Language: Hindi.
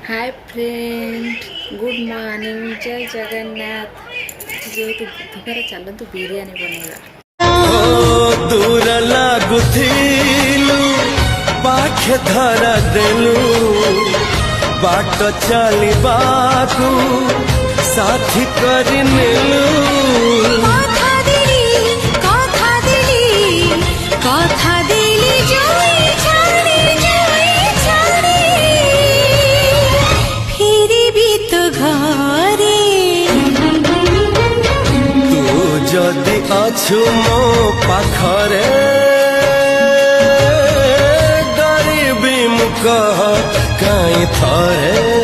हाय फ्रेंड, गुड मॉर्निंग, जय जगन्नाथ। जेहेतु बुधवार चलतु बिरियानी बनवा। दूर लागुथिलु पाखे धरा देलु बाट चलिबाकू साथी कर नेलु जदि अछु मो पाखरे गरीबी मुकह कहीं थरे